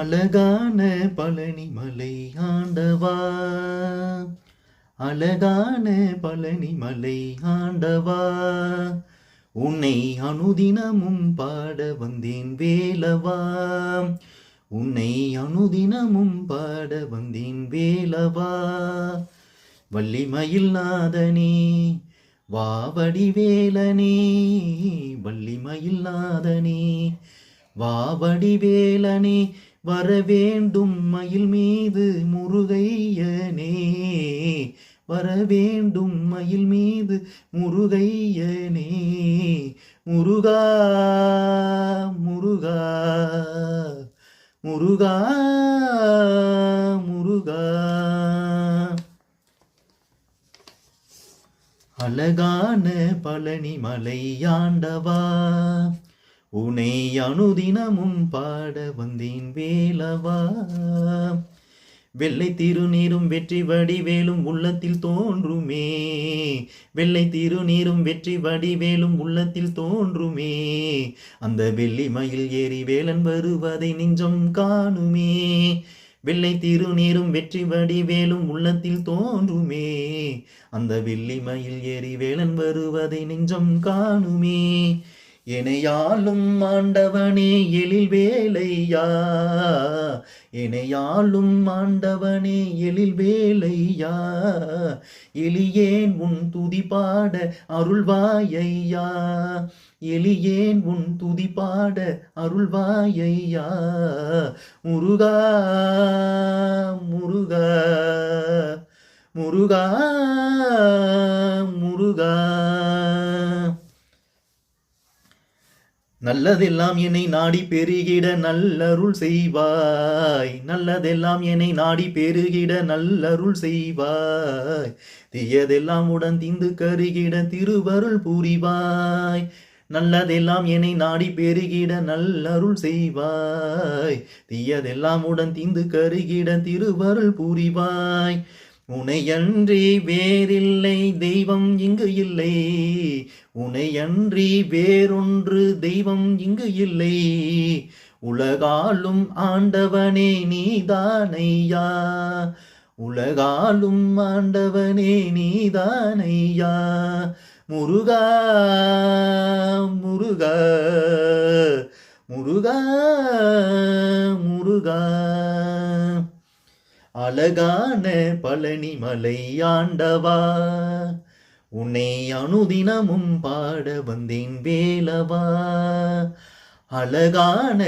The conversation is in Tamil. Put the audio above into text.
அழகான பழனி மலை ஆண்டவா, அழகான பழனி மலை ஆண்டவா, உன்னை அனுதினமும் பாட வந்தேன் வேலவா, உன்னை அனுதினமும் பாட வந்தேன் வேலவா. வள்ளிமயில் நாதனே வாவடி வேலனே, வள்ளிமயில் நாதனே வாவடி வேலனே, வரவேண்டும் மயில் மீது முருகையனே, வரவேண்டும் மயில் மீது முருகையனே. முருகா முருகா முருகா முருகா. அழகான பழனி மலை ஆண்டவா, உன்னை அனுதினமும் பாட வந்தேன் வேலவா. வெள்ளை திருநீரும் வெற்றி வடிவேலும் உள்ளத்தில் தோன்றுமே, வெள்ளை திருநீரும் வெற்றி வடிவேலும் உள்ளத்தில் தோன்றுமே, அந்த வெள்ளி மயில் ஏறி வேலன் வருவதை நெஞ்சம் காணுமே. வெள்ளை திருநீரும் வெற்றி வடிவேலும் உள்ளத்தில் தோன்றுமே, அந்த வெள்ளி மயில் ஏறி வேலன் வருவதை நெஞ்சம் காணுமே. எனையாளும் ஆண்டவனே எழில் வேலையா, எனையாளும் ஆண்டவனே எழில் வேலையா, எளியேன் உன் துதி பாட அருள்வாயையா, எளியேன் உன் துதி பாட அருள்வாயையா. முருகா முருகா முருகா முருகா. நல்லதெல்லாம் என்னை நாடி பெருகிட நல்லருள் செய்வாய், நல்லதெல்லாம் என்னை நாடி பெருகிட நல்லருள் செய்வாய், தீயதெல்லாம் உடன் தீந்து கருகிட திருவருள் புரிவாய். நல்லதெல்லாம் என்னை நாடி பெருகிட நல்லருள் செய்வாய், தீயதெல்லாம் உடன் தீந்து கருகிட திருவருள் புரிவாய். உனையன்றி வேறில்லை தெய்வம் இங்கு இல்லை, உனையன்றி வேறொன்று தெய்வம் இங்கு இல்லை, உலகாலும் ஆண்டவனே நீதானையா, உலகாலும் ஆண்டவனே நீதானையா. முருகா முருகா முருகா முருகா. அழகான பழனி மலை ஆண்டவா, உன்னை அனுதினமும் பாட வந்தேன் வேலவா. அழகான